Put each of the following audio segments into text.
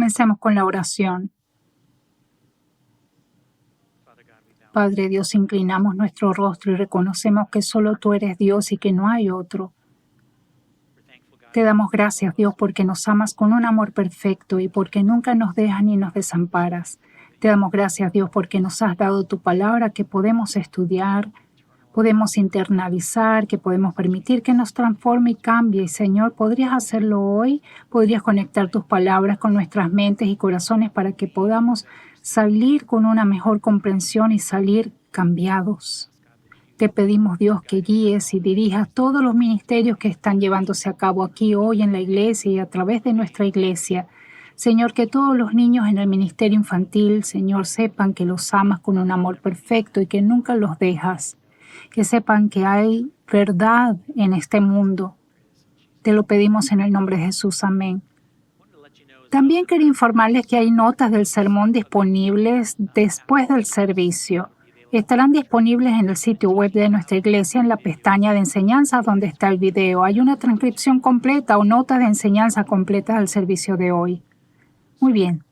Comencemos con la oración. Padre Dios, inclinamos nuestro rostro y reconocemos que solo tú eres Dios y que no hay otro. Te damos gracias, Dios, porque nos amas con un amor perfecto y porque nunca nos dejas ni nos desamparas. Te damos gracias, Dios, porque nos has dado tu palabra que podemos estudiar, podemos internalizar, que podemos permitir que nos transforme y cambie. Y, Señor, ¿podrías hacerlo hoy? ¿Podrías conectar tus palabras con nuestras mentes y corazones para que podamos salir con una mejor comprensión y salir cambiados? Te pedimos, Dios, que guíes y dirijas todos los ministerios que están llevándose a cabo aquí hoy en la iglesia y a través de nuestra iglesia. Señor, que todos los niños en el ministerio infantil, Señor, sepan que los amas con un amor perfecto y que nunca los dejas. Que sepan que hay verdad en este mundo. Te lo pedimos en el nombre de Jesús. Amén. También quería informarles que hay notas del sermón disponibles después del servicio. Estarán disponibles en el sitio web de nuestra iglesia en la pestaña de enseñanza donde está el video. Hay una transcripción completa o notas de enseñanza completas del servicio de hoy. Muy bien.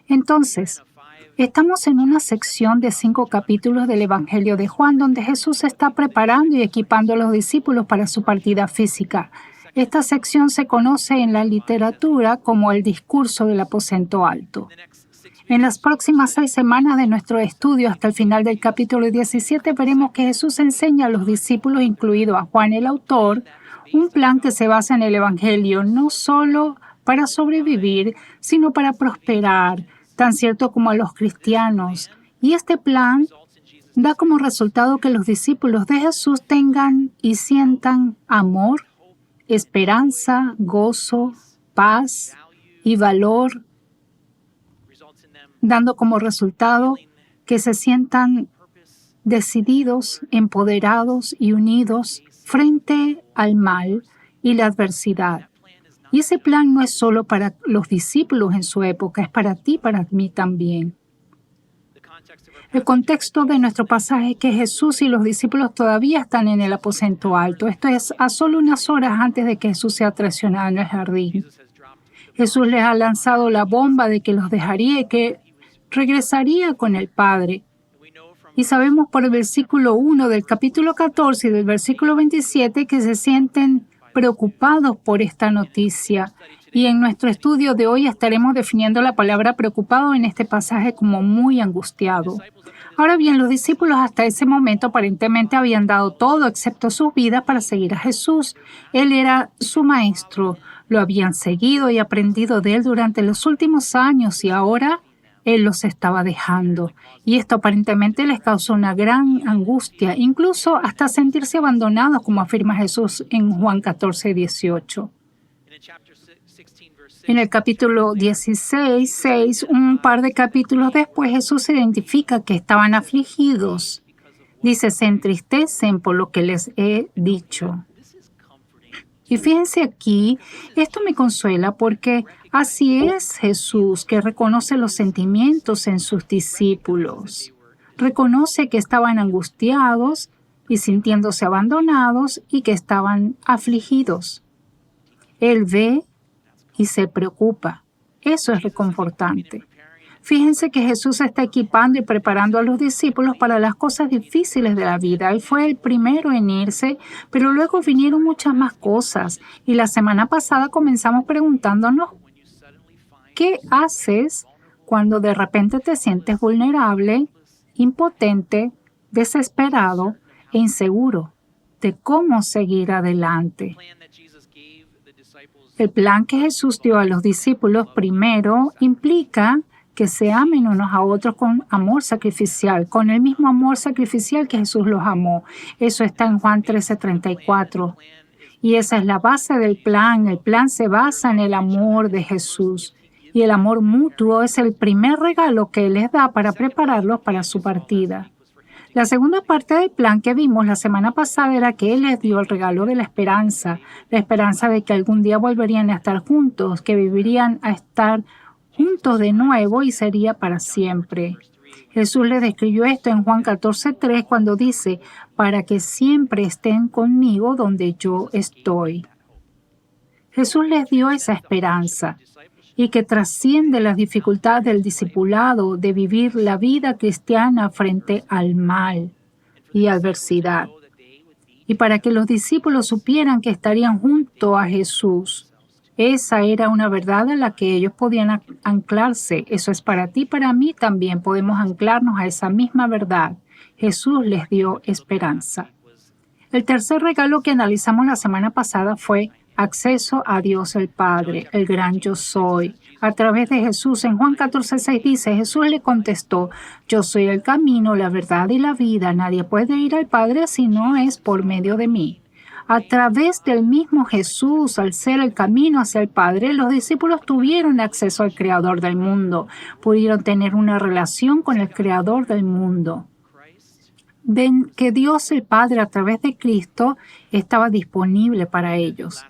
Entonces, estamos en una sección de 5 capítulos del Evangelio de Juan donde Jesús está preparando y equipando a los discípulos para su partida física. Esta sección se conoce en la literatura como el discurso del aposento alto. En las próximas 6 semanas de nuestro estudio hasta el final del capítulo 17 veremos que Jesús enseña a los discípulos, incluido a Juan el autor, un plan que se basa en el Evangelio no solo para sobrevivir, sino para prosperar, tan cierto como a los cristianos. Y este plan da como resultado que los discípulos de Jesús tengan y sientan amor, esperanza, gozo, paz y valor, dando como resultado que se sientan decididos, empoderados y unidos frente al mal y la adversidad. Y ese plan no es solo para los discípulos en su época, es para ti, para mí también. El contexto de nuestro pasaje es que Jesús y los discípulos todavía están en el aposento alto. Esto es a solo unas horas antes de que Jesús sea traicionado en el jardín. Jesús les ha lanzado la bomba de que los dejaría y que regresaría con el Padre. Y sabemos por el versículo 1 del capítulo 14 y del versículo 27 que se sienten preocupados por esta noticia. Y en nuestro estudio de hoy estaremos definiendo la palabra preocupado en este pasaje como muy angustiado. Ahora bien, los discípulos hasta ese momento aparentemente habían dado todo excepto sus vidas para seguir a Jesús. Él era su maestro, lo habían seguido y aprendido de él durante los últimos años y ahora Él los estaba dejando. Y esto aparentemente les causó una gran angustia, incluso hasta sentirse abandonados, como afirma Jesús en Juan 14, 18. En el capítulo 16, 6, un par de capítulos después, Jesús identifica que estaban afligidos. Dice, se entristecen por lo que les he dicho. Y fíjense aquí, esto me consuela porque así es Jesús, que reconoce los sentimientos en sus discípulos. Reconoce que estaban angustiados y sintiéndose abandonados y que estaban afligidos. Él ve y se preocupa. Eso es reconfortante. Fíjense que Jesús está equipando y preparando a los discípulos para las cosas difíciles de la vida. Él fue el primero en irse, pero luego vinieron muchas más cosas. Y la semana pasada comenzamos preguntándonos, ¿qué haces cuando de repente te sientes vulnerable, impotente, desesperado e inseguro de cómo seguir adelante? El plan que Jesús dio a los discípulos primero implica que se amen unos a otros con amor sacrificial, con el mismo amor sacrificial que Jesús los amó. Eso está en Juan 13:34. Y esa es la base del plan. El plan se basa en el amor de Jesús. Y el amor mutuo es el primer regalo que Él les da para prepararlos para su partida. La segunda parte del plan que vimos la semana pasada era que Él les dio el regalo de la esperanza de que algún día volverían a estar juntos, que vivirían a estar juntos de nuevo y sería para siempre. Jesús les describió esto en Juan 14:3 cuando dice, para que siempre estén conmigo donde yo estoy. Jesús les dio esa esperanza. y que trasciende las dificultades del discipulado de vivir la vida cristiana frente al mal y adversidad. Y para que los discípulos supieran que estarían junto a Jesús. Esa era una verdad a la que ellos podían anclarse. Eso es para ti y para mí también. Podemos anclarnos a esa misma verdad. Jesús les dio esperanza. El tercer regalo que analizamos la semana pasada fue acceso a Dios el Padre, el gran yo soy. A través de Jesús, en Juan 14:6 dice, Jesús le contestó, yo soy el camino, la verdad y la vida. Nadie puede ir al Padre si no es por medio de mí. A través del mismo Jesús, al ser el camino hacia el Padre, los discípulos tuvieron acceso al Creador del mundo. Pudieron tener una relación con el Creador del mundo. Ven que Dios el Padre a través de Cristo estaba disponible para ellos.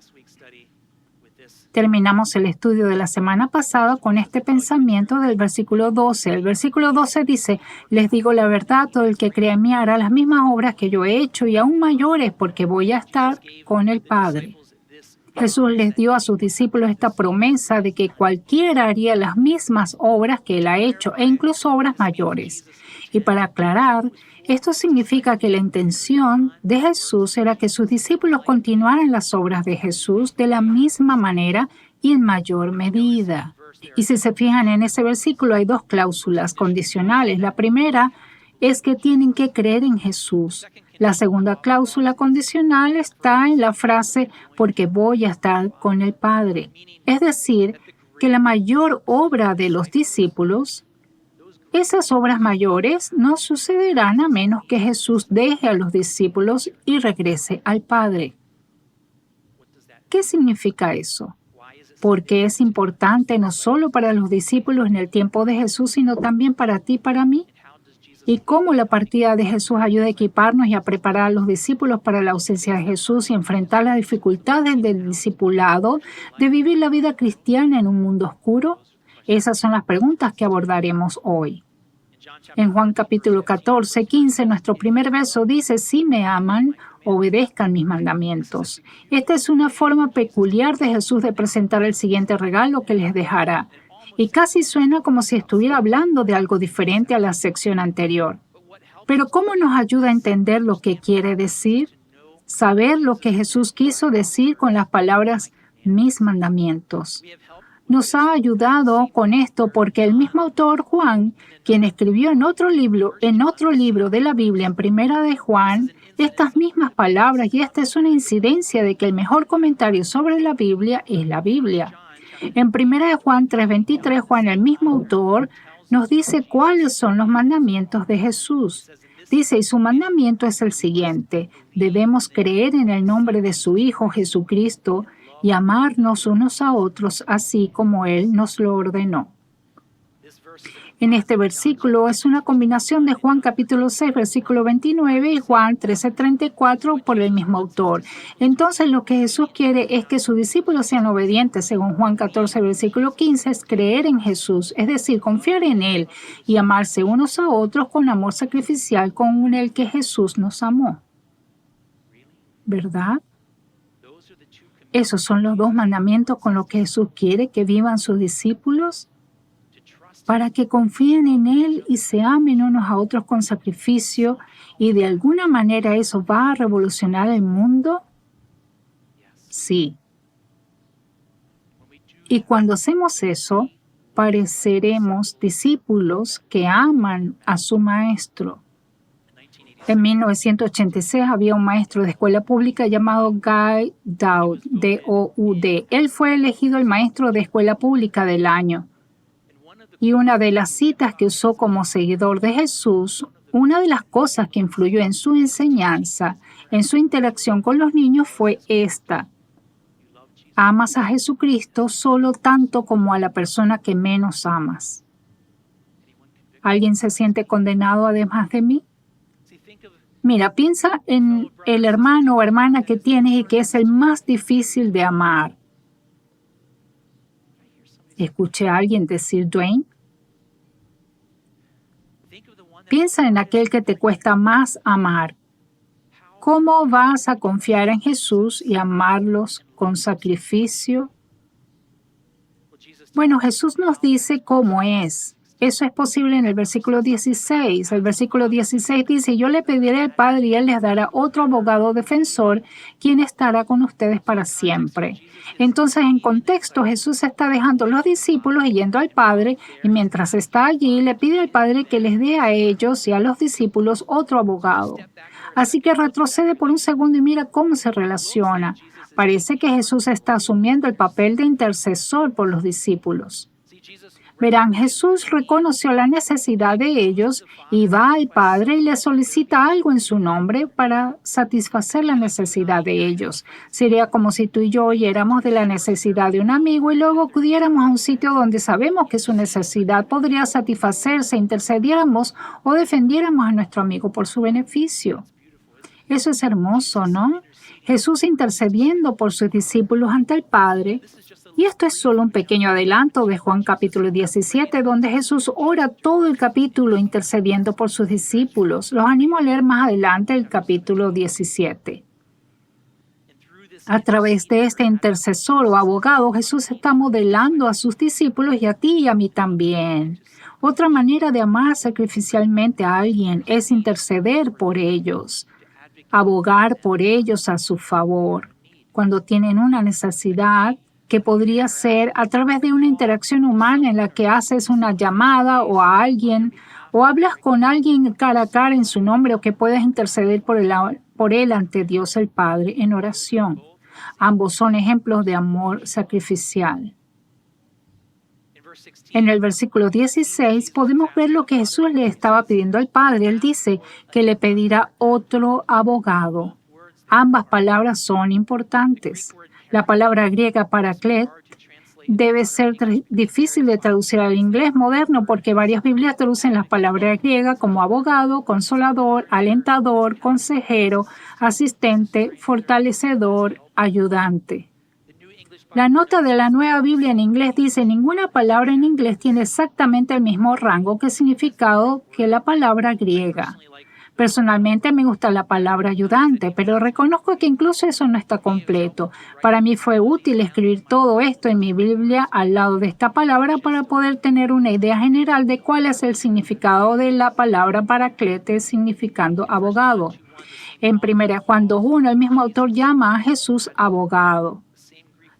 Terminamos el estudio de la semana pasada con este pensamiento del versículo 12. El versículo 12 dice, les digo la verdad, todo el que crea en mí hará las mismas obras que yo he hecho y aún mayores porque voy a estar con el Padre. Jesús les dio a sus discípulos esta promesa de que cualquiera haría las mismas obras que Él ha hecho e incluso obras mayores. Y para aclarar, esto significa que la intención de Jesús era que sus discípulos continuaran las obras de Jesús de la misma manera y en mayor medida. Y si se fijan en ese versículo hay dos cláusulas condicionales. La primera es que tienen que creer en Jesús. La segunda cláusula condicional está en la frase porque voy a estar con el Padre. Es decir, que la mayor obra de los discípulos, esas obras mayores no sucederán a menos que Jesús deje a los discípulos y regrese al Padre. ¿Qué significa eso? Porque es importante no solo para los discípulos en el tiempo de Jesús, sino también para ti y para mí. ¿Y cómo la partida de Jesús ayuda a equiparnos y a preparar a los discípulos para la ausencia de Jesús y enfrentar las dificultades del discipulado, de vivir la vida cristiana en un mundo oscuro? Esas son las preguntas que abordaremos hoy. En Juan capítulo 14:15, nuestro primer verso dice, si me aman, obedezcan mis mandamientos. Esta es una forma peculiar de Jesús de presentar el siguiente regalo que les dejará. Y casi suena como si estuviera hablando de algo diferente a la sección anterior. Pero ¿cómo nos ayuda a entender lo que quiere decir? Saber lo que Jesús quiso decir con las palabras mis mandamientos. Nos ha ayudado con esto porque el mismo autor Juan, quien escribió en otro libro de la Biblia, en Primera de Juan, estas mismas palabras, y esta es una incidencia de que el mejor comentario sobre la Biblia es la Biblia. En 1 de Juan 3:23, Juan, el mismo autor, nos dice cuáles son los mandamientos de Jesús. Dice, y su mandamiento es el siguiente, debemos creer en el nombre de su Hijo Jesucristo y amarnos unos a otros así como Él nos lo ordenó. En este versículo es una combinación de Juan capítulo 6, versículo 29 y Juan 13:34 por el mismo autor. Entonces lo que Jesús quiere es que sus discípulos sean obedientes, según Juan 14, versículo 15, es creer en Jesús, es decir, confiar en Él y amarse unos a otros con amor sacrificial con el que Jesús nos amó. ¿Verdad? Esos son los dos mandamientos con los que Jesús quiere que vivan sus discípulos, para que confíen en Él y se amen unos a otros con sacrificio, y de alguna manera eso va a revolucionar el mundo. Sí. Y cuando hacemos eso, pareceremos discípulos que aman a su maestro. En 1986 había un maestro de escuela pública llamado Guy Daud, D-O-U-D. Él fue elegido el maestro de escuela pública del año. Y una de las citas que usó como seguidor de Jesús, una de las cosas que influyó en su enseñanza, en su interacción con los niños fue esta: amas a Jesucristo solo tanto como a la persona que menos amas. ¿Alguien se siente condenado además de mí? Mira, piensa en el hermano o hermana que tienes y que es el más difícil de amar. Escuché a alguien decir Dwayne. Piensa en aquel que te cuesta más amar. ¿Cómo vas a confiar en Jesús y amarlos con sacrificio? Bueno, Jesús nos dice cómo es. Eso es posible en el versículo 16. El versículo 16 dice, yo le pediré al Padre y Él les dará otro abogado defensor, quien estará con ustedes para siempre. Entonces, en contexto, Jesús está dejando a los discípulos y yendo al Padre, y mientras está allí, le pide al Padre que les dé a ellos y a los discípulos otro abogado. Así que retrocede por un segundo y mira cómo se relaciona. Parece que Jesús está asumiendo el papel de intercesor por los discípulos. Verán, Jesús reconoció la necesidad de ellos y va al Padre y le solicita algo en su nombre para satisfacer la necesidad de ellos. Sería como si tú y yo oyéramos de la necesidad de un amigo y luego acudiéramos a un sitio donde sabemos que su necesidad podría satisfacerse, intercediéramos o defendiéramos a nuestro amigo por su beneficio. Eso es hermoso, ¿no? Jesús intercediendo por sus discípulos ante el Padre. Y esto es solo un pequeño adelanto de Juan capítulo 17, donde Jesús ora todo el capítulo intercediendo por sus discípulos. Los animo a leer más adelante el capítulo 17. A través de este intercesor o abogado, Jesús está modelando a sus discípulos y a ti y a mí también. Otra manera de amar sacrificialmente a alguien es interceder por ellos, abogar por ellos a su favor. Cuando tienen una necesidad, que podría ser a través de una interacción humana en la que haces una llamada o a alguien o hablas con alguien cara a cara en su nombre o que puedes interceder por él ante Dios el Padre en oración. Ambos son ejemplos de amor sacrificial. En el versículo 16 podemos ver lo que Jesús le estaba pidiendo al Padre. Él dice que le pedirá otro abogado. Ambas palabras son importantes. La palabra griega paraklet debe ser difícil de traducir al inglés moderno porque varias Biblias traducen las palabras griegas como abogado, consolador, alentador, consejero, asistente, fortalecedor, ayudante. La nota de la Nueva Biblia en inglés dice: ninguna palabra en inglés tiene exactamente el mismo rango que significado que la palabra griega. Personalmente me gusta la palabra ayudante, pero reconozco que incluso eso no está completo. Para mí fue útil escribir todo esto en mi Biblia al lado de esta palabra para poder tener una idea general de cuál es el significado de la palabra paraclete, significando abogado. En 1 Juan 2:1, el mismo autor llama a Jesús abogado.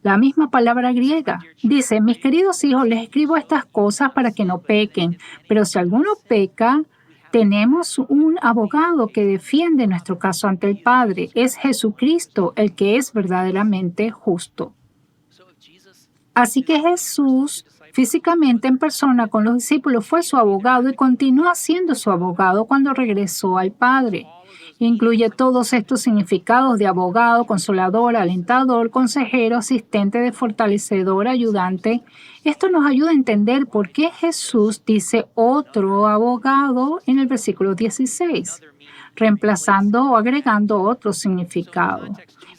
La misma palabra griega. Dice: mis queridos hijos, les escribo estas cosas para que no pequen, pero si alguno peca, tenemos un abogado que defiende nuestro caso ante el Padre. Es Jesucristo, el que es verdaderamente justo. Así que Jesús, físicamente en persona con los discípulos, fue su abogado y continúa siendo su abogado cuando regresó al Padre. Incluye todos estos significados de abogado, consolador, alentador, consejero, asistente, de fortalecedor, ayudante. Esto nos ayuda a entender por qué Jesús dice otro abogado en el versículo 16, reemplazando o agregando otro significado.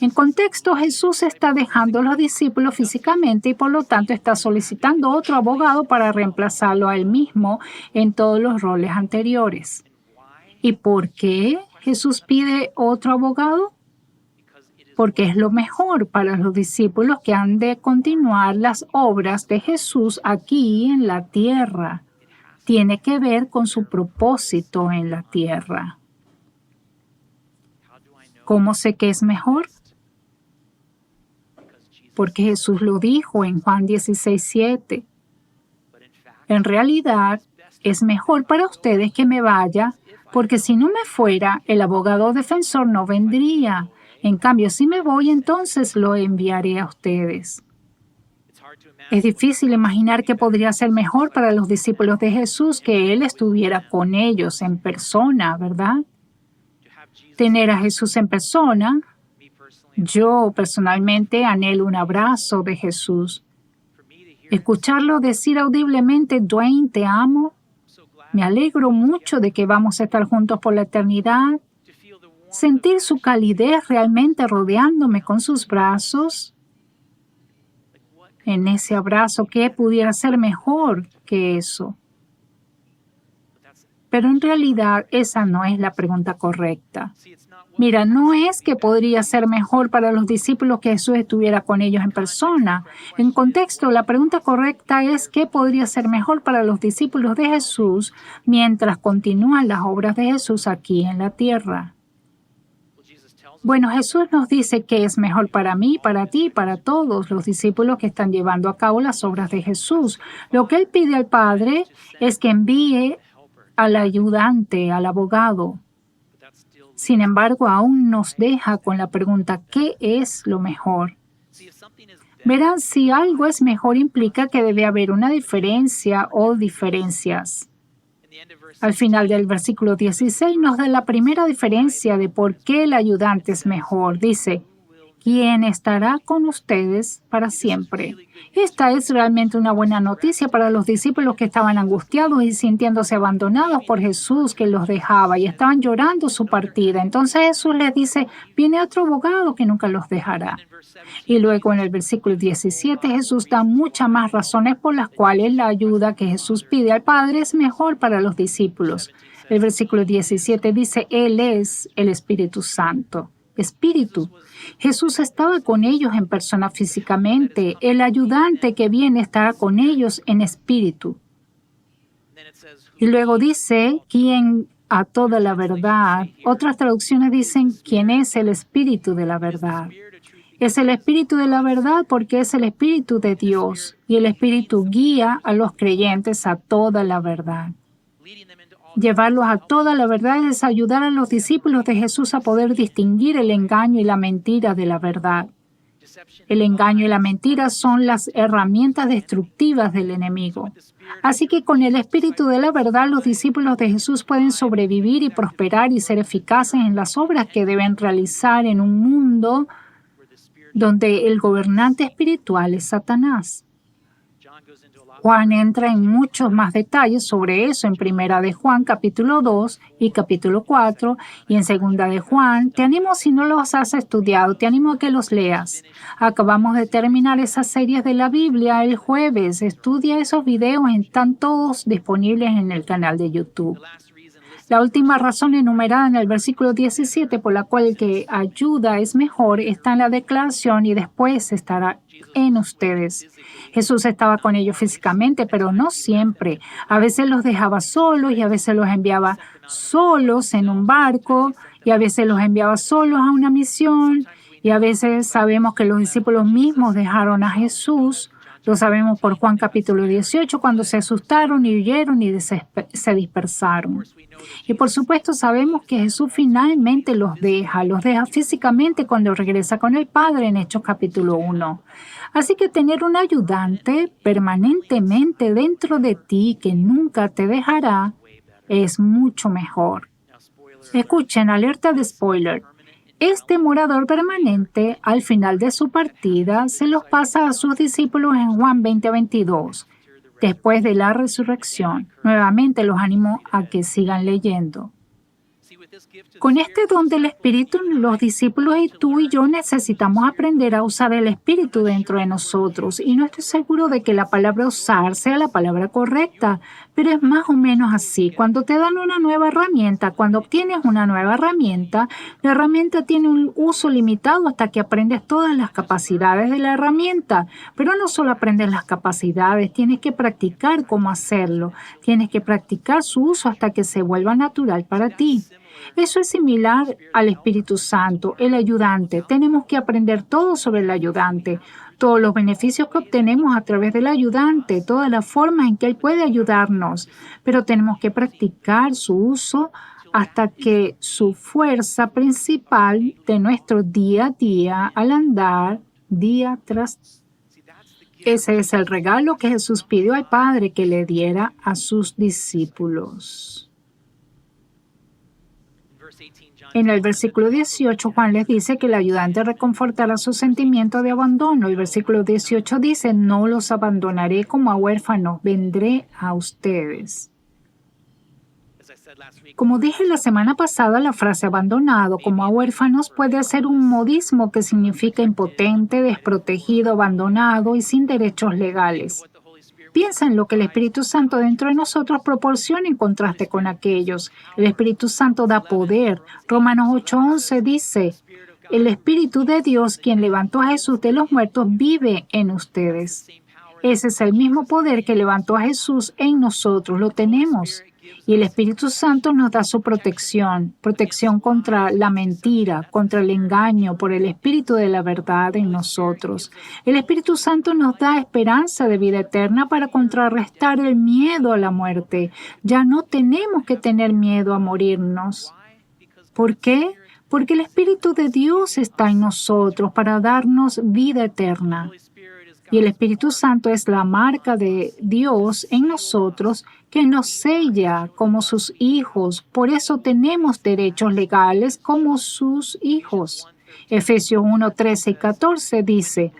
En contexto, Jesús está dejando a los discípulos físicamente y por lo tanto está solicitando otro abogado para reemplazarlo a él mismo en todos los roles anteriores. ¿Y por qué Jesús pide otro abogado? Porque es lo mejor para los discípulos que han de continuar las obras de Jesús aquí en la tierra. Tiene que ver con su propósito en la tierra. ¿Cómo sé que es mejor? Porque Jesús lo dijo en Juan 16:7. En realidad, es mejor para ustedes que me vaya, porque si no me fuera, el abogado defensor no vendría. En cambio, si me voy, entonces lo enviaré a ustedes. Es difícil imaginar que podría ser mejor para los discípulos de Jesús que Él estuviera con ellos en persona, ¿verdad? Tener a Jesús en persona. Yo personalmente anhelo un abrazo de Jesús. Escucharlo decir audiblemente: Dwayne, te amo. Me alegro mucho de que vamos a estar juntos por la eternidad. Sentir su calidez realmente rodeándome con sus brazos. En ese abrazo, ¿qué pudiera ser mejor que eso? Pero en realidad esa no es la pregunta correcta. Mira, no es que podría ser mejor para los discípulos que Jesús estuviera con ellos en persona. En contexto, la pregunta correcta es ¿qué podría ser mejor para los discípulos de Jesús mientras continúan las obras de Jesús aquí en la tierra? Bueno, Jesús nos dice que es mejor para mí, para ti, para todos los discípulos que están llevando a cabo las obras de Jesús. Lo que Él pide al Padre es que envíe al ayudante, al abogado. Sin embargo, aún nos deja con la pregunta, ¿qué es lo mejor? Verán, si algo es mejor implica que debe haber una diferencia o diferencias. Al final del versículo 16 nos da la primera diferencia de por qué el ayudante es mejor. Dice, ¿quién estará con ustedes para siempre? Esta es realmente una buena noticia para los discípulos que estaban angustiados y sintiéndose abandonados por Jesús que los dejaba y estaban llorando su partida. Entonces Jesús les dice, viene otro abogado que nunca los dejará. Y luego en el versículo 17 Jesús da muchas más razones por las cuales la ayuda que Jesús pide al Padre es mejor para los discípulos. El versículo 17 dice, Él es el Espíritu Santo. Espíritu. Jesús estaba con ellos en persona físicamente. El ayudante que viene estará con ellos en espíritu. Y luego dice, ¿quién a toda la verdad? Otras traducciones dicen, ¿quién es el Espíritu de la verdad? Es el Espíritu de la verdad porque es el Espíritu de Dios. Y el Espíritu guía a los creyentes a toda la verdad. Llevarlos a toda la verdad es ayudar a los discípulos de Jesús a poder distinguir el engaño y la mentira de la verdad. El engaño y la mentira son las herramientas destructivas del enemigo. Así que con el Espíritu de la verdad, los discípulos de Jesús pueden sobrevivir y prosperar y ser eficaces en las obras que deben realizar en un mundo donde el gobernante espiritual es Satanás. Juan entra en muchos más detalles sobre eso en Primera de Juan, capítulo 2 y capítulo 4, y en Segunda de Juan. Te animo, si no los has estudiado, te animo a que los leas. Acabamos de terminar esas series de la Biblia el jueves. Estudia esos videos, están todos disponibles en el canal de YouTube. La última razón enumerada en el versículo 17 por la cual el que ayuda es mejor está en la declaración y después estará en ustedes. Jesús estaba con ellos físicamente, pero no siempre. A veces los dejaba solos y a veces los enviaba solos en un barco y a veces los enviaba solos a una misión y a veces sabemos que los discípulos mismos dejaron a Jesús. Lo sabemos por Juan capítulo 18, cuando se asustaron y huyeron y se dispersaron. Y por supuesto sabemos que Jesús finalmente los deja físicamente cuando regresa con el Padre en Hechos capítulo 1. Así que tener un ayudante permanentemente dentro de ti que nunca te dejará es mucho mejor. Escuchen, alerta de spoiler. Este morador permanente, al final de su partida, se los pasa a sus discípulos en Juan 20:22, después de la resurrección. Nuevamente los animo a que sigan leyendo. Con este don del Espíritu, los discípulos y tú y yo necesitamos aprender a usar el Espíritu dentro de nosotros. Y no estoy seguro de que la palabra usar sea la palabra correcta, pero es más o menos así. Cuando te dan una nueva herramienta, cuando obtienes una nueva herramienta, la herramienta tiene un uso limitado hasta que aprendes todas las capacidades de la herramienta. Pero no solo aprendes las capacidades, tienes que practicar cómo hacerlo. Tienes que practicar su uso hasta que se vuelva natural para ti. Eso es similar al Espíritu Santo, el ayudante. Tenemos que aprender todo sobre el ayudante, todos los beneficios que obtenemos a través del ayudante, todas las formas en que él puede ayudarnos, pero tenemos que practicar su uso hasta que su fuerza principal de nuestro día a día, al andar día tras día. Ese es el regalo que Jesús pidió al Padre que le diera a sus discípulos. En el versículo 18, Juan les dice que el ayudante reconfortará su sentimiento de abandono. El versículo 18 dice, no los abandonaré como a huérfanos, vendré a ustedes. Como dije la semana pasada, la frase abandonado como a huérfanos puede ser un modismo que significa impotente, desprotegido, abandonado y sin derechos legales. piensa en lo que el Espíritu Santo dentro de nosotros proporciona en contraste con aquellos. El Espíritu Santo da poder. Romanos 8:11 dice, el Espíritu de Dios, quien levantó a Jesús de los muertos, vive en ustedes. Ese es el mismo poder que levantó a Jesús en nosotros. Lo tenemos. Y el Espíritu Santo nos da su protección contra la mentira, contra el engaño, por el Espíritu de la verdad en nosotros. El Espíritu Santo nos da esperanza de vida eterna para contrarrestar el miedo a la muerte. Ya no tenemos que tener miedo a morirnos. ¿Por qué? Porque el Espíritu de Dios está en nosotros para darnos vida eterna. Y el Espíritu Santo es la marca de Dios en nosotros que nos sella como sus hijos. Por eso tenemos derechos legales como sus hijos. Efesios 1:13 y 14 dice,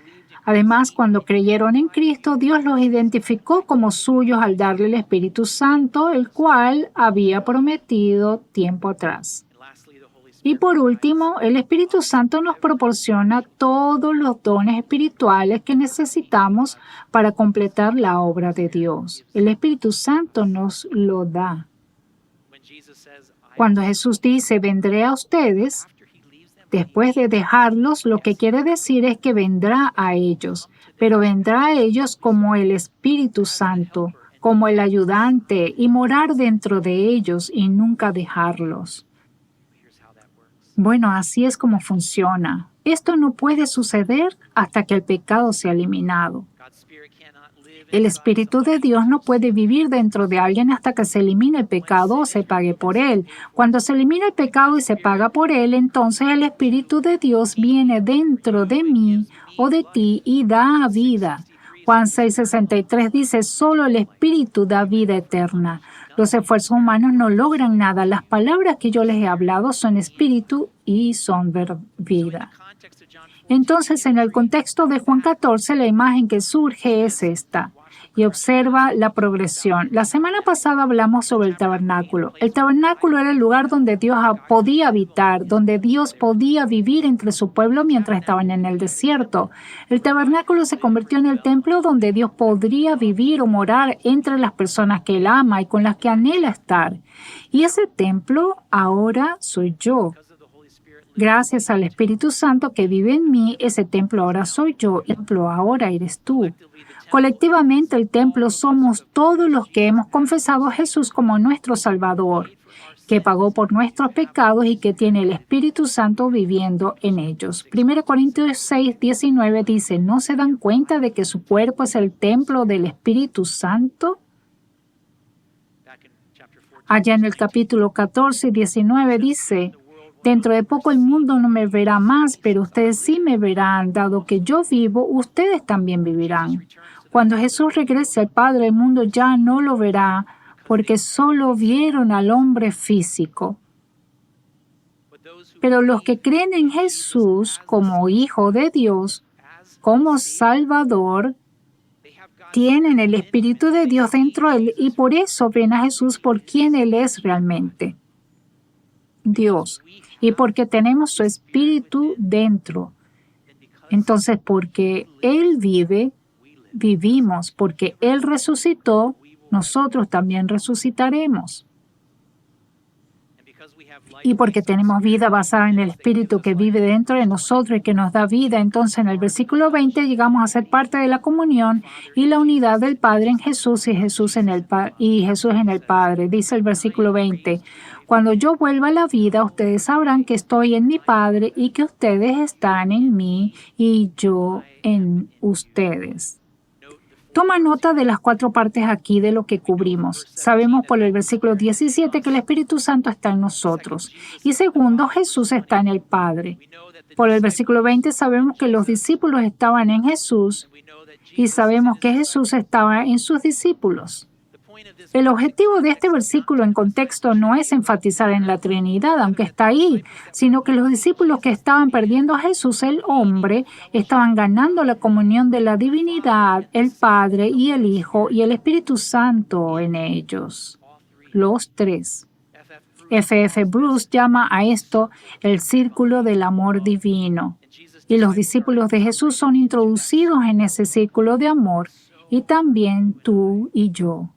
además, cuando creyeron en Cristo, Dios los identificó como suyos al darle el Espíritu Santo, el cual había prometido tiempo atrás. Y por último, el Espíritu Santo nos proporciona todos los dones espirituales que necesitamos para completar la obra de Dios. El Espíritu Santo nos lo da. Cuando Jesús dice, vendré a ustedes, después de dejarlos, lo que quiere decir es que vendrá a ellos, pero vendrá a ellos como el Espíritu Santo, como el ayudante, y morar dentro de ellos y nunca dejarlos. Bueno, así es como funciona. Esto no puede suceder hasta que el pecado sea eliminado. El Espíritu de Dios no puede vivir dentro de alguien hasta que se elimine el pecado o se pague por él. Cuando se elimina el pecado y se paga por él, entonces el Espíritu de Dios viene dentro de mí o de ti y da vida. Juan 6:63 dice, solo el Espíritu da vida eterna. Los esfuerzos humanos no logran nada. Las palabras que yo les he hablado son espíritu y son vida. Entonces, en el contexto de Juan 14, la imagen que surge es esta. Y observa la progresión. La semana pasada hablamos sobre el tabernáculo. El tabernáculo era el lugar donde Dios podía habitar, donde Dios podía vivir entre su pueblo mientras estaban en el desierto. El tabernáculo se convirtió en el templo donde Dios podría vivir o morar entre las personas que Él ama y con las que anhela estar. Y ese templo ahora soy yo. Gracias al Espíritu Santo que vive en mí, ese templo ahora soy yo. El templo ahora eres tú. Colectivamente, el templo somos todos los que hemos confesado a Jesús como nuestro Salvador, que pagó por nuestros pecados y que tiene el Espíritu Santo viviendo en ellos. 1 Corintios 6:19 dice, ¿no se dan cuenta de que su cuerpo es el templo del Espíritu Santo? Allá en el capítulo 14:19 dice, dentro de poco el mundo no me verá más, pero ustedes sí me verán. Dado que yo vivo, ustedes también vivirán. Cuando Jesús regrese al Padre, el mundo ya no lo verá, porque solo vieron al hombre físico. Pero los que creen en Jesús como Hijo de Dios, como Salvador, tienen el Espíritu de Dios dentro de él y por eso ven a Jesús por quien Él es realmente. Dios. Y porque tenemos su Espíritu dentro. Entonces, porque Él vive, vivimos. Porque Él resucitó, nosotros también resucitaremos. Y porque tenemos vida basada en el Espíritu que vive dentro de nosotros y que nos da vida, entonces en el versículo 20 llegamos a ser parte de la comunión y la unidad del Padre en Jesús y Jesús en el Padre. Dice el versículo 20, cuando yo vuelva a la vida, ustedes sabrán que estoy en mi Padre y que ustedes están en mí y yo en ustedes. Toma nota de las 4 partes aquí de lo que cubrimos. Sabemos por el versículo 17 que el Espíritu Santo está en nosotros. Y segundo, Jesús está en el Padre. Por el versículo 20 sabemos que los discípulos estaban en Jesús y sabemos que Jesús estaba en sus discípulos. El objetivo de este versículo en contexto no es enfatizar en la Trinidad, aunque está ahí, sino que los discípulos que estaban perdiendo a Jesús, el hombre, estaban ganando la comunión de la divinidad, el Padre y el Hijo y el Espíritu Santo en ellos. Los 3. F.F. Bruce llama a esto el círculo del amor divino. Y los discípulos de Jesús son introducidos en ese círculo de amor y también tú y yo.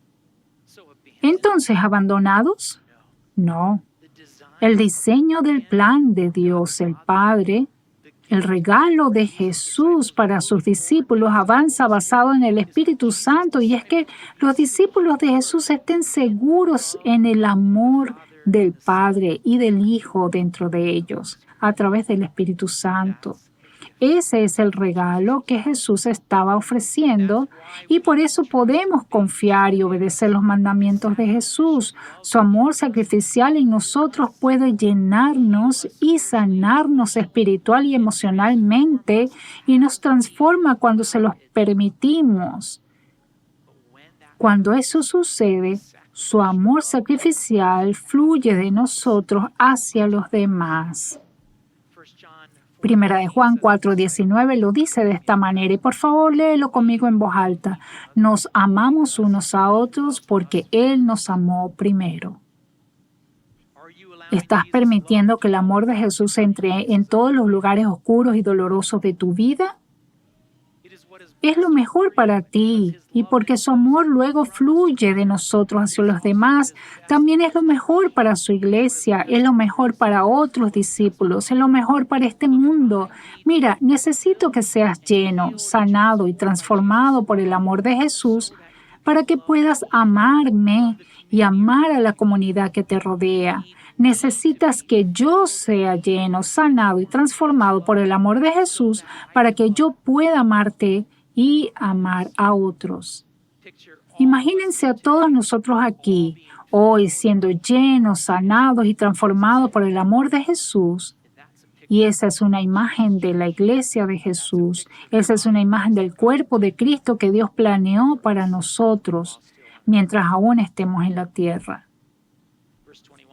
Entonces, ¿abandonados? No. El diseño del plan de Dios, el Padre, el regalo de Jesús para sus discípulos avanza basado en el Espíritu Santo, y es que los discípulos de Jesús estén seguros en el amor del Padre y del Hijo dentro de ellos a través del Espíritu Santo. Ese es el regalo que Jesús estaba ofreciendo, y por eso podemos confiar y obedecer los mandamientos de Jesús. Su amor sacrificial en nosotros puede llenarnos y sanarnos espiritual y emocionalmente, y nos transforma cuando se los permitimos. Cuando eso sucede, su amor sacrificial fluye de nosotros hacia los demás. Primera de Juan 4:19 lo dice de esta manera, y por favor léelo conmigo en voz alta. Nos amamos unos a otros porque Él nos amó primero. ¿Estás permitiendo que el amor de Jesús entre en todos los lugares oscuros y dolorosos de tu vida? Es lo mejor para ti, y porque su amor luego fluye de nosotros hacia los demás, también es lo mejor para su iglesia, es lo mejor para otros discípulos, es lo mejor para este mundo. Mira, necesito que seas lleno, sanado y transformado por el amor de Jesús para que puedas amarme y amar a la comunidad que te rodea. Necesitas que yo sea lleno, sanado y transformado por el amor de Jesús para que yo pueda amarte y amar a otros. Imagínense a todos nosotros aquí, hoy siendo llenos, sanados y transformados por el amor de Jesús. Y esa es una imagen de la iglesia de Jesús. Esa es una imagen del cuerpo de Cristo que Dios planeó para nosotros mientras aún estemos en la tierra.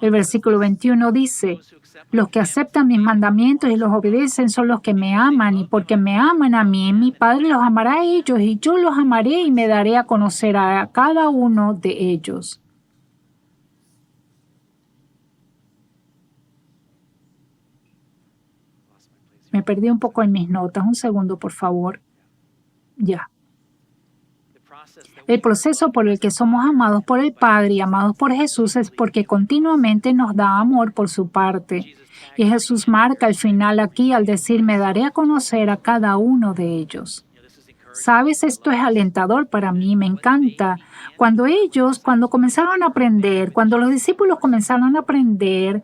El versículo 21 dice, los que aceptan mis mandamientos y los obedecen son los que me aman, y porque me aman a mí, mi Padre los amará a ellos, y yo los amaré y me daré a conocer a cada uno de ellos. Me perdí un poco en mis notas. Un segundo, por favor. Ya. El proceso por el que somos amados por el Padre y amados por Jesús es porque continuamente nos da amor por su parte. Y Jesús marca el final aquí al decir, me daré a conocer a cada uno de ellos. ¿Sabes? Esto es alentador para mí, me encanta. Cuando comenzaron a aprender, cuando los discípulos comenzaron a aprender,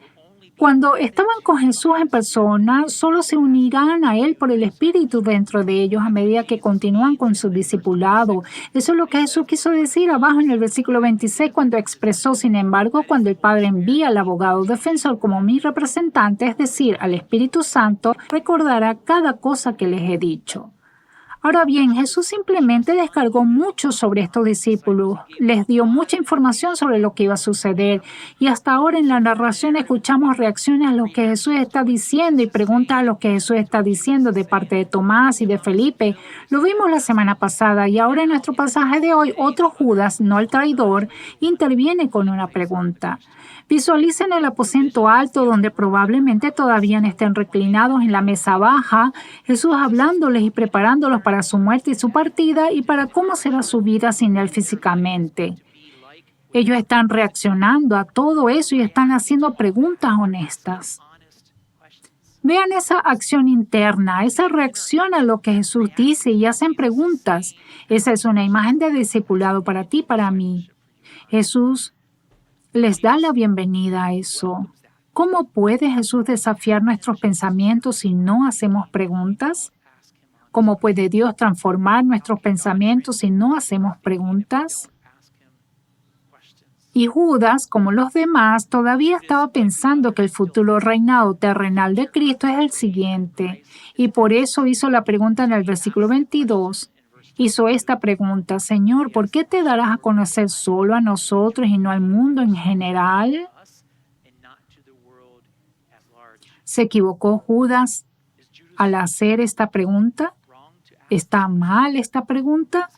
cuando estaban con Jesús en persona, solo se unirán a Él por el Espíritu dentro de ellos a medida que continúan con su discipulado. Eso es lo que Jesús quiso decir abajo en el versículo 26 cuando expresó, sin embargo, cuando el Padre envía al abogado defensor como mi representante, es decir, al Espíritu Santo, recordará cada cosa que les he dicho. Ahora bien, Jesús simplemente descargó mucho sobre estos discípulos, les dio mucha información sobre lo que iba a suceder, y hasta ahora en la narración escuchamos reacciones a lo que Jesús está diciendo y preguntas a lo que Jesús está diciendo de parte de Tomás y de Felipe. Lo vimos la semana pasada, y ahora en nuestro pasaje de hoy, otro Judas, no el traidor, interviene con una pregunta. Visualicen el aposento alto donde probablemente todavía estén reclinados en la mesa baja, Jesús hablándoles y preparándolos para su muerte y su partida y para cómo será su vida sin Él físicamente. Ellos están reaccionando a todo eso y están haciendo preguntas honestas. Vean esa acción interna, esa reacción a lo que Jesús dice y hacen preguntas. Esa es una imagen de discipulado para ti, para mí. Jesús les da la bienvenida a eso. ¿Cómo puede Jesús desafiar nuestros pensamientos si no hacemos preguntas? ¿Cómo puede Dios transformar nuestros pensamientos si no hacemos preguntas? Y Judas, como los demás, todavía estaba pensando que el futuro reinado terrenal de Cristo es el siguiente, y por eso hizo la pregunta en el versículo 22. Hizo esta pregunta, Señor, ¿por qué te darás a conocer solo a nosotros y no al mundo en general? ¿Se equivocó Judas al hacer esta pregunta? ¿Está mal esta pregunta?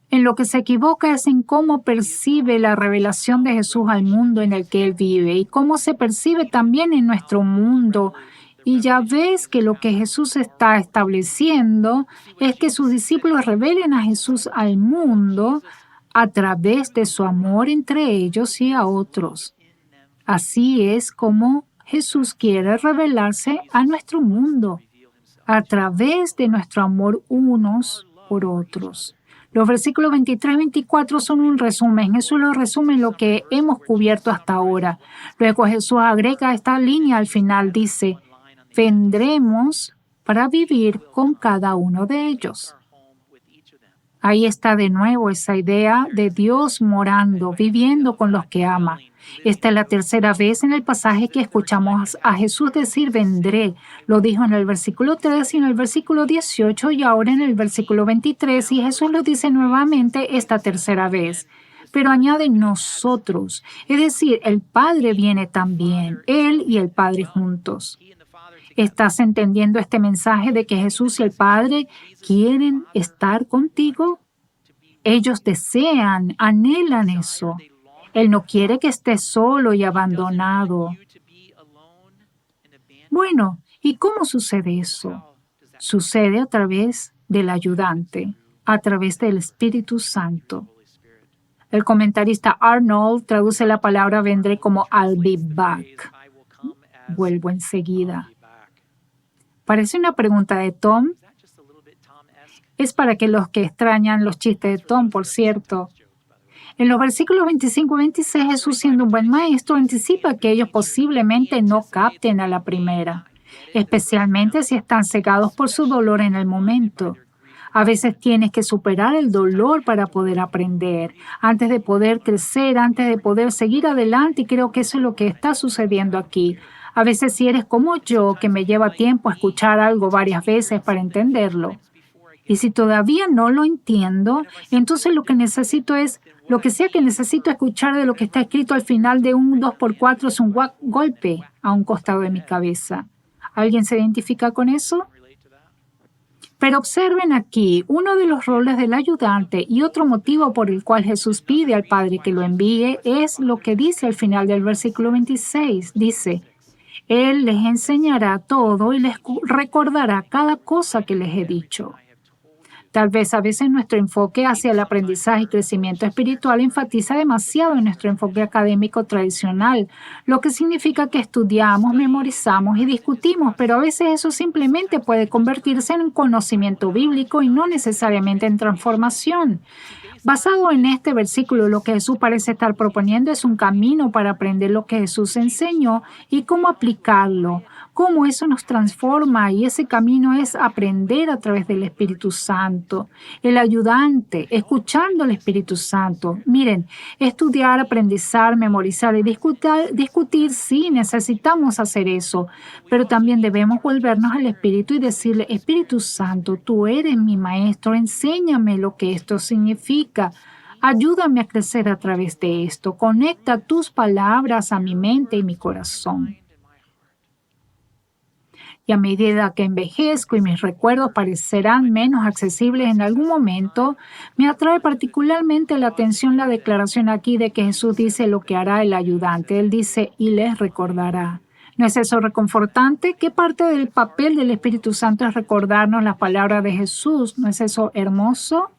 En lo que se equivoca es en cómo percibe la revelación de Jesús al mundo en el que Él vive y cómo se percibe también en nuestro mundo Y ya ves que lo que Jesús está estableciendo es que sus discípulos revelen a Jesús al mundo a través de su amor entre ellos y a otros. Así es como Jesús quiere revelarse a nuestro mundo, a través de nuestro amor unos por otros. Los versículos 23 y 24 son un resumen. Jesús lo resume en lo que hemos cubierto hasta ahora. Luego Jesús agrega esta línea al final. Dice, vendremos para vivir con cada uno de ellos. Ahí está de nuevo esa idea de Dios morando, viviendo con los que ama. Esta es la tercera vez en el pasaje que escuchamos a Jesús decir vendré. Lo dijo en el versículo 3 y en el versículo 18 y ahora en el versículo 23 y Jesús lo dice nuevamente esta tercera vez. Pero añade nosotros, es decir, el Padre viene también, Él y el Padre juntos. ¿Estás entendiendo este mensaje de que Jesús y el Padre quieren estar contigo? Ellos desean, anhelan eso. Él no quiere que estés solo y abandonado. Bueno, ¿y cómo sucede eso? Sucede a través del ayudante, a través del Espíritu Santo. El comentarista Arnold traduce la palabra vendré como I'll be back. Vuelvo enseguida. Parece una pregunta de Tom. Es para que los que extrañan los chistes de Tom, por cierto. En los versículos 25 y 26, Jesús, siendo un buen maestro, anticipa que ellos posiblemente no capten a la primera, especialmente si están cegados por su dolor en el momento. A veces tienes que superar el dolor para poder aprender, antes de poder crecer, antes de poder seguir adelante, y creo que eso es lo que está sucediendo aquí. A veces si eres como yo, que me lleva tiempo escuchar algo varias veces para entenderlo. Y si todavía no lo entiendo, entonces lo que necesito es, lo que sea que necesito escuchar de lo que está escrito al final de un 2x4 es un golpe a un costado de mi cabeza. ¿Alguien se identifica con eso? Pero observen aquí, uno de los roles del ayudante y otro motivo por el cual Jesús pide al Padre que lo envíe es lo que dice al final del versículo 26. Dice, Él les enseñará todo y les recordará cada cosa que les he dicho. Tal vez a veces nuestro enfoque hacia el aprendizaje y crecimiento espiritual enfatiza demasiado en nuestro enfoque académico tradicional, lo que significa que estudiamos, memorizamos y discutimos, pero a veces eso simplemente puede convertirse en un conocimiento bíblico y no necesariamente en transformación. Basado en este versículo, lo que Jesús parece estar proponiendo es un camino para aprender lo que Jesús enseñó y cómo aplicarlo, cómo eso nos transforma, y ese camino es aprender a través del Espíritu Santo, el ayudante, escuchando al Espíritu Santo. Miren, estudiar, aprendizar, memorizar y discutir, sí, necesitamos hacer eso, pero también debemos volvernos al Espíritu y decirle, Espíritu Santo, tú eres mi maestro, enséñame lo que esto significa. Ayúdame a crecer a través de esto. Conecta tus palabras a mi mente y mi corazón. Y a medida que envejezco y mis recuerdos parecerán menos accesibles en algún momento, me atrae particularmente la atención la declaración aquí de que Jesús dice lo que hará el ayudante. Él dice, y les recordará. ¿No es eso reconfortante? ¿Qué parte del papel del Espíritu Santo es recordarnos las palabras de Jesús? ¿No es eso hermoso?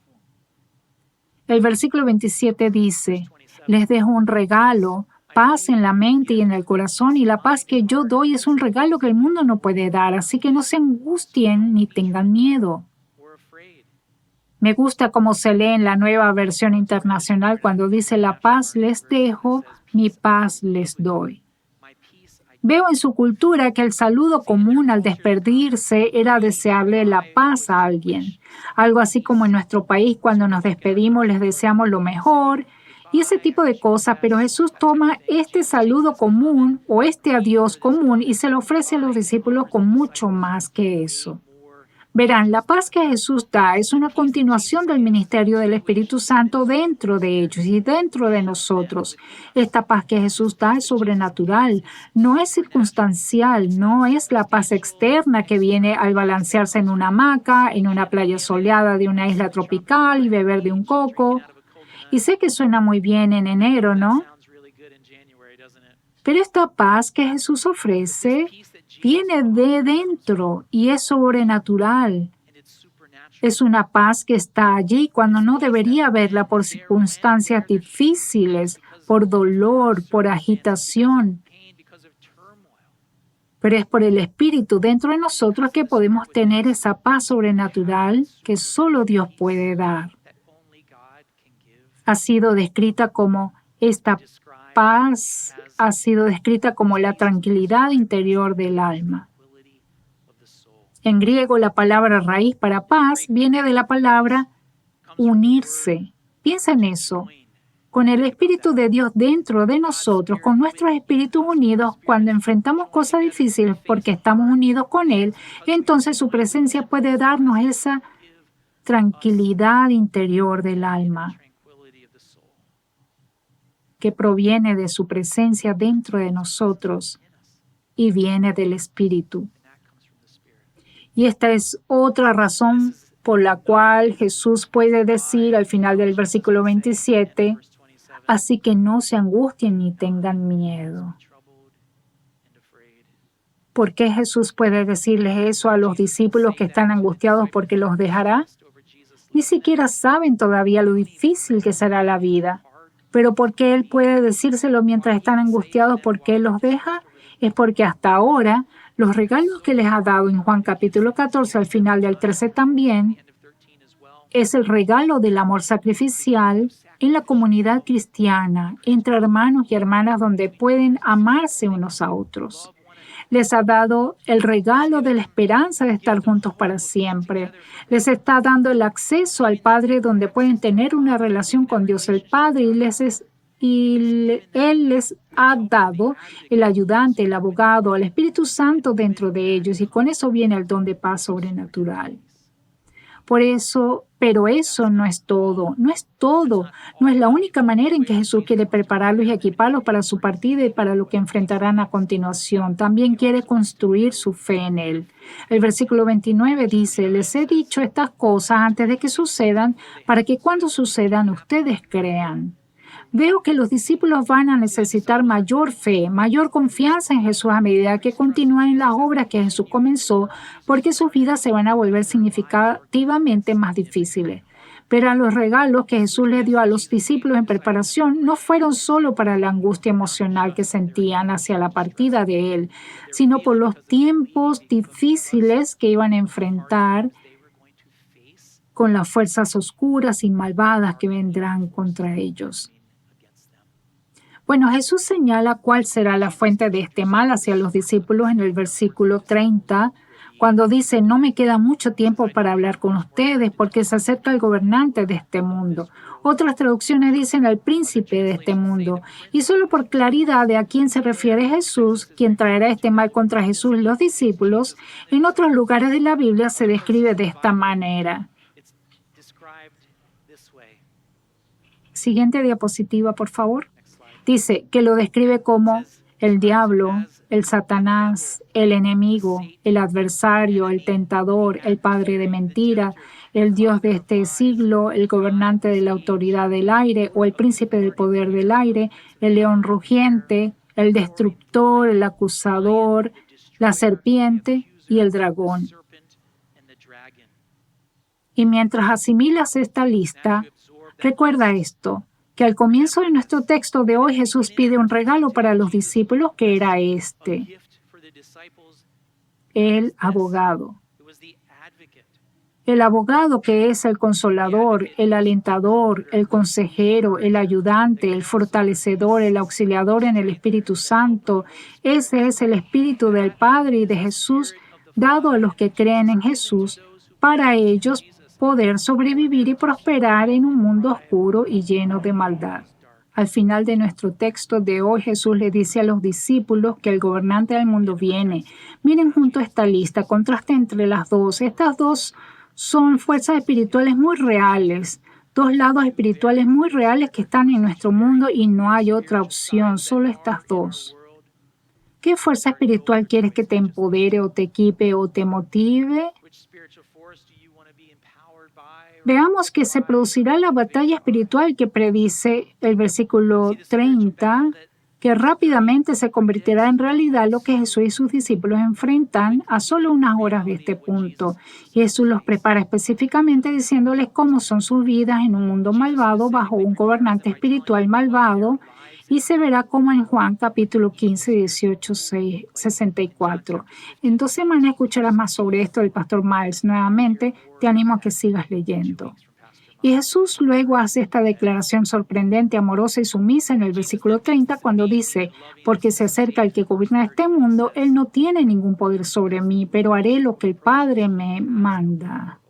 El versículo 27 dice, les dejo un regalo, paz en la mente y en el corazón, y la paz que yo doy es un regalo que el mundo no puede dar, así que no se angustien ni tengan miedo. Me gusta cómo se lee en la Nueva Versión Internacional cuando dice la paz les dejo, mi paz les doy. Veo en su cultura que el saludo común al despedirse era desearle la paz a alguien. Algo así como en nuestro país cuando nos despedimos les deseamos lo mejor y ese tipo de cosas, pero Jesús toma este saludo común o este adiós común y se lo ofrece a los discípulos con mucho más que eso. Verán, la paz que Jesús da es una continuación del ministerio del Espíritu Santo dentro de ellos y dentro de nosotros. Esta paz que Jesús da es sobrenatural, no es circunstancial, no es la paz externa que viene al balancearse en una hamaca, en una playa soleada de una isla tropical y beber de un coco. Y sé que suena muy bien en enero, ¿no? Pero esta paz que Jesús ofrece viene de dentro y es sobrenatural. Es una paz que está allí cuando no debería haberla por circunstancias difíciles, por dolor, por agitación. Pero es por el Espíritu dentro de nosotros que podemos tener esa paz sobrenatural que solo Dios puede dar. Ha sido descrita como esta paz, ha sido descrita como la tranquilidad interior del alma. En griego, la palabra raíz para paz viene de la palabra unirse. Piensa en eso. Con el Espíritu de Dios dentro de nosotros, con nuestros espíritus unidos, cuando enfrentamos cosas difíciles porque estamos unidos con Él, entonces su presencia puede darnos esa tranquilidad interior del alma que proviene de su presencia dentro de nosotros y viene del Espíritu. Y esta es otra razón por la cual Jesús puede decir al final del versículo 27, así que no se angustien ni tengan miedo. ¿Por qué Jesús puede decirles eso a los discípulos que están angustiados porque los dejará? Ni siquiera saben todavía lo difícil que será la vida. Pero ¿por qué Él puede decírselo mientras están angustiados porque Él los deja? Es porque hasta ahora los regalos que les ha dado en Juan capítulo 14 al final del 13 también es el regalo del amor sacrificial en la comunidad cristiana, entre hermanos y hermanas donde pueden amarse unos a otros. Les ha dado el regalo de la esperanza de estar juntos para siempre. Les está dando el acceso al Padre donde pueden tener una relación con Dios el Padre Él les ha dado el ayudante, el abogado, el Espíritu Santo dentro de ellos y con eso viene el don de paz sobrenatural. Pero eso no es todo, no es la única manera en que Jesús quiere prepararlos y equiparlos para su partida y para lo que enfrentarán a continuación. También quiere construir su fe en Él. El versículo 29 dice, les he dicho estas cosas antes de que sucedan, para que cuando sucedan ustedes crean. Veo que los discípulos van a necesitar mayor fe, mayor confianza en Jesús a medida que continúan en las obras que Jesús comenzó, porque sus vidas se van a volver significativamente más difíciles. Pero los regalos que Jesús le dio a los discípulos en preparación no fueron solo para la angustia emocional que sentían hacia la partida de Él, sino por los tiempos difíciles que iban a enfrentar con las fuerzas oscuras y malvadas que vendrán contra ellos. Bueno, Jesús señala cuál será la fuente de este mal hacia los discípulos en el versículo 30, cuando dice, no me queda mucho tiempo para hablar con ustedes porque se acerca el gobernante de este mundo. Otras traducciones dicen el príncipe de este mundo. Y solo por claridad de a quién se refiere Jesús, quien traerá este mal contra Jesús y los discípulos, en otros lugares de la Biblia se describe de esta manera. Siguiente diapositiva, por favor. Dice que lo describe como el diablo, el Satanás, el enemigo, el adversario, el tentador, el padre de mentira, el Dios de este siglo, el gobernante de la autoridad del aire o el príncipe del poder del aire, el león rugiente, el destructor, el acusador, la serpiente y el dragón. Y mientras asimilas esta lista, recuerda esto, que al comienzo de nuestro texto de hoy Jesús pide un regalo para los discípulos que era el abogado. El abogado que es el consolador, el alentador, el consejero, el ayudante, el fortalecedor, el auxiliador en el Espíritu Santo. Ese es el Espíritu del Padre y de Jesús dado a los que creen en Jesús para ellos poder sobrevivir y prosperar en un mundo oscuro y lleno de maldad. Al final de nuestro texto de hoy, Jesús le dice a los discípulos que el gobernante del mundo viene. Miren junto a esta lista, contraste entre las dos. Estas dos son fuerzas espirituales muy reales, dos lados espirituales muy reales que están en nuestro mundo y no hay otra opción, solo estas dos. ¿Qué fuerza espiritual quieres que te empodere o te equipe o te motive? Veamos que se producirá la batalla espiritual que predice el versículo 30 que rápidamente se convertirá en realidad lo que Jesús y sus discípulos enfrentan a solo unas horas de este punto. Y Jesús los prepara específicamente diciéndoles cómo son sus vidas en un mundo malvado bajo un gobernante espiritual malvado, y se verá como en Juan capítulo 15, 18, 6, 64. En 2 semanas escucharás más sobre esto del pastor Miles. Nuevamente, te animo a que sigas leyendo. Y Jesús luego hace esta declaración sorprendente, amorosa y sumisa en el versículo 30 cuando dice, porque se acerca el que gobierna este mundo, él no tiene ningún poder sobre mí, pero haré lo que el Padre me manda.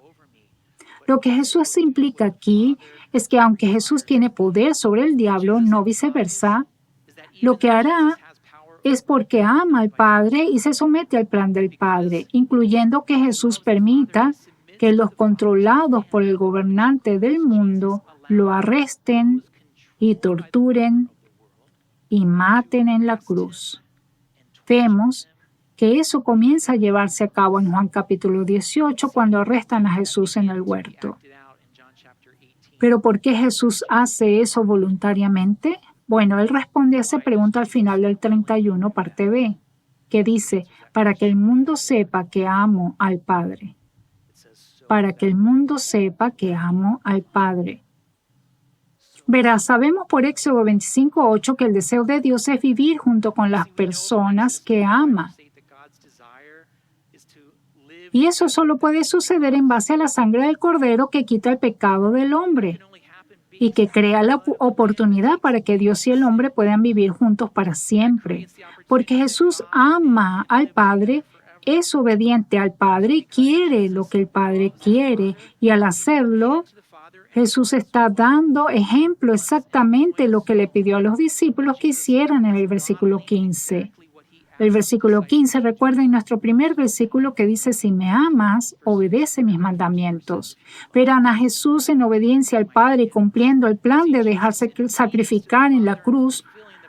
Lo que Jesús implica aquí es que aunque Jesús tiene poder sobre el diablo, no viceversa, lo que hará es porque ama al Padre y se somete al plan del Padre, incluyendo que Jesús permita que los controlados por el gobernante del mundo lo arresten y torturen y maten en la cruz. Vemos que eso comienza a llevarse a cabo en Juan capítulo 18 cuando arrestan a Jesús en el huerto. ¿Pero por qué Jesús hace eso voluntariamente? Bueno, él responde a esa pregunta al final del 31, parte B, que dice, para que el mundo sepa que amo al Padre. Para que el mundo sepa que amo al Padre. Verás, sabemos por Éxodo 25:8 que el deseo de Dios es vivir junto con las personas que ama. Y eso solo puede suceder en base a la sangre del Cordero que quita el pecado del hombre y que crea la oportunidad para que Dios y el hombre puedan vivir juntos para siempre. Porque Jesús ama al Padre, es obediente al Padre y quiere lo que el Padre quiere. Y al hacerlo, Jesús está dando ejemplo exactamente lo que le pidió a los discípulos que hicieran en el versículo 15. El versículo 15, recuerden nuestro primer versículo que dice, si me amas, obedece mis mandamientos. Verán a Jesús en obediencia al Padre y cumpliendo el plan de dejarse sacrificar en la cruz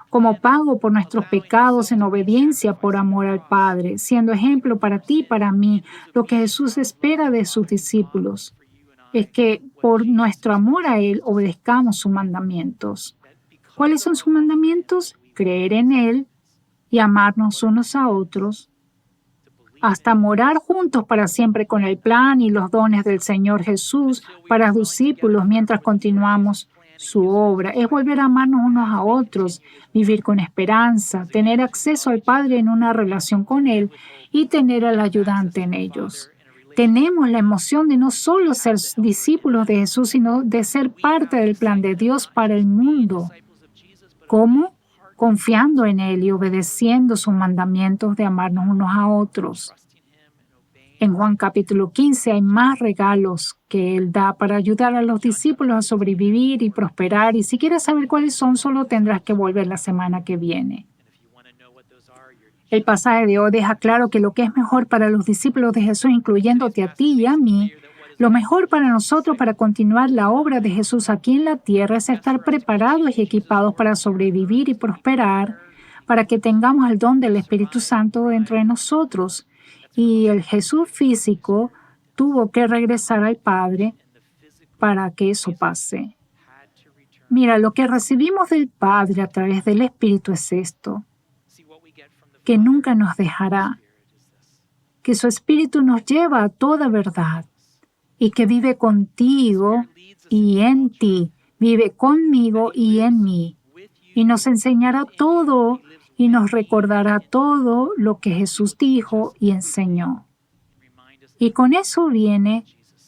como pago por nuestros pecados en obediencia por amor al Padre, siendo ejemplo para ti y para mí. Lo que Jesús espera de sus discípulos es que por nuestro amor a Él obedezcamos sus mandamientos. ¿Cuáles son sus mandamientos? Creer en Él y amarnos unos a otros, hasta morar juntos para siempre con el plan y los dones del Señor Jesús para los discípulos mientras continuamos su obra. Es volver a amarnos unos a otros, vivir con esperanza, tener acceso al Padre en una relación con Él y tener al ayudante en ellos. Tenemos la emoción de no solo ser discípulos de Jesús, sino de ser parte del plan de Dios para el mundo. ¿Cómo? Confiando en Él y obedeciendo sus mandamientos de amarnos unos a otros. En Juan capítulo 15 hay más regalos que Él da para ayudar a los discípulos a sobrevivir y prosperar. Y si quieres saber cuáles son, solo tendrás que volver la semana que viene. El pasaje de hoy deja claro que lo que es mejor para los discípulos de Jesús, incluyéndote a ti y a mí, lo mejor para nosotros para continuar la obra de Jesús aquí en la tierra es estar preparados y equipados para sobrevivir y prosperar, para que tengamos el don del Espíritu Santo dentro de nosotros. Y el Jesús físico tuvo que regresar al Padre para que eso pase. Mira, lo que recibimos del Padre a través del Espíritu es esto, que nunca nos dejará, que su Espíritu nos lleva a toda verdad, y que vive contigo y en ti, vive conmigo y en mí, y nos enseñará todo y nos recordará todo lo que Jesús dijo y enseñó. Y con eso viene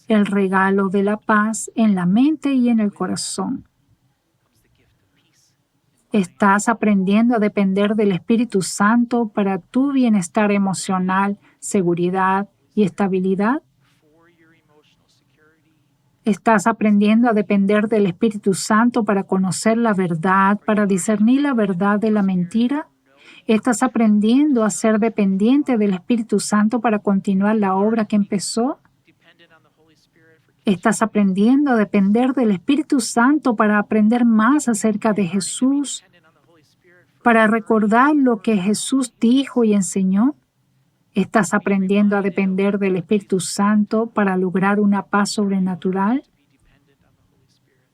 el regalo de la paz en la mente y en el corazón. ¿Estás aprendiendo a depender del Espíritu Santo para tu bienestar emocional, seguridad y estabilidad? ¿Estás aprendiendo a depender del Espíritu Santo para conocer la verdad, para discernir la verdad de la mentira? ¿Estás aprendiendo a ser dependiente del Espíritu Santo para continuar la obra que empezó? ¿Estás aprendiendo a depender del Espíritu Santo para aprender más acerca de Jesús, para recordar lo que Jesús dijo y enseñó? ¿Estás aprendiendo a depender del Espíritu Santo para lograr una paz sobrenatural?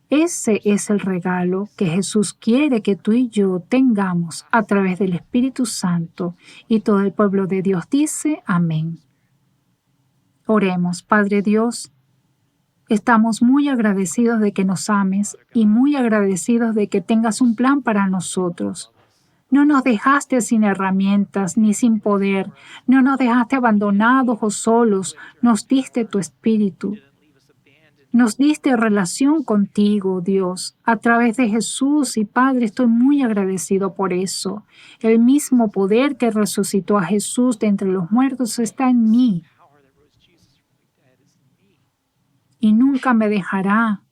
Ese es el regalo que Jesús quiere que tú y yo tengamos a través del Espíritu Santo. Y todo el pueblo de Dios dice amén. Oremos. Padre Dios, estamos muy agradecidos de que nos ames y muy agradecidos de que tengas un plan para nosotros. No nos dejaste sin herramientas ni sin poder. No nos dejaste abandonados o solos. Nos diste tu Espíritu. Nos diste relación contigo, Dios, a través de Jesús, y Padre, estoy muy agradecido por eso. El mismo poder que resucitó a Jesús de entre los muertos está en mí y nunca me dejará.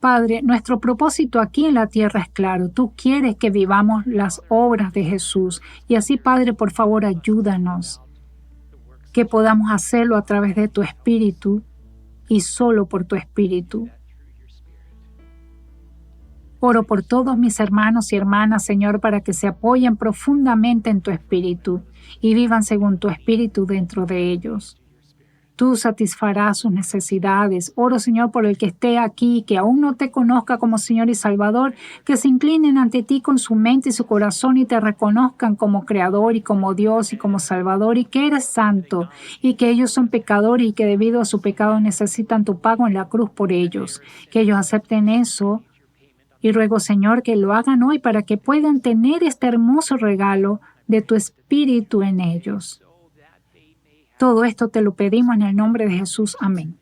Padre, nuestro propósito aquí en la tierra es claro. Tú quieres que vivamos las obras de Jesús. Y así, Padre, por favor, ayúdanos, que podamos hacerlo a través de tu Espíritu y solo por tu Espíritu. Oro por todos mis hermanos y hermanas, Señor, para que se apoyen profundamente en tu Espíritu y vivan según tu Espíritu dentro de ellos. Tú satisfarás sus necesidades. Oro, Señor, por el que esté aquí, que aún no te conozca como Señor y Salvador, que se inclinen ante ti con su mente y su corazón y te reconozcan como Creador y como Dios y como Salvador, y que eres santo y que ellos son pecadores y que debido a su pecado necesitan tu pago en la cruz por ellos. Que ellos acepten eso. Y ruego, Señor, que lo hagan hoy para que puedan tener este hermoso regalo de tu Espíritu en ellos. Todo esto te lo pedimos en el nombre de Jesús. Amén.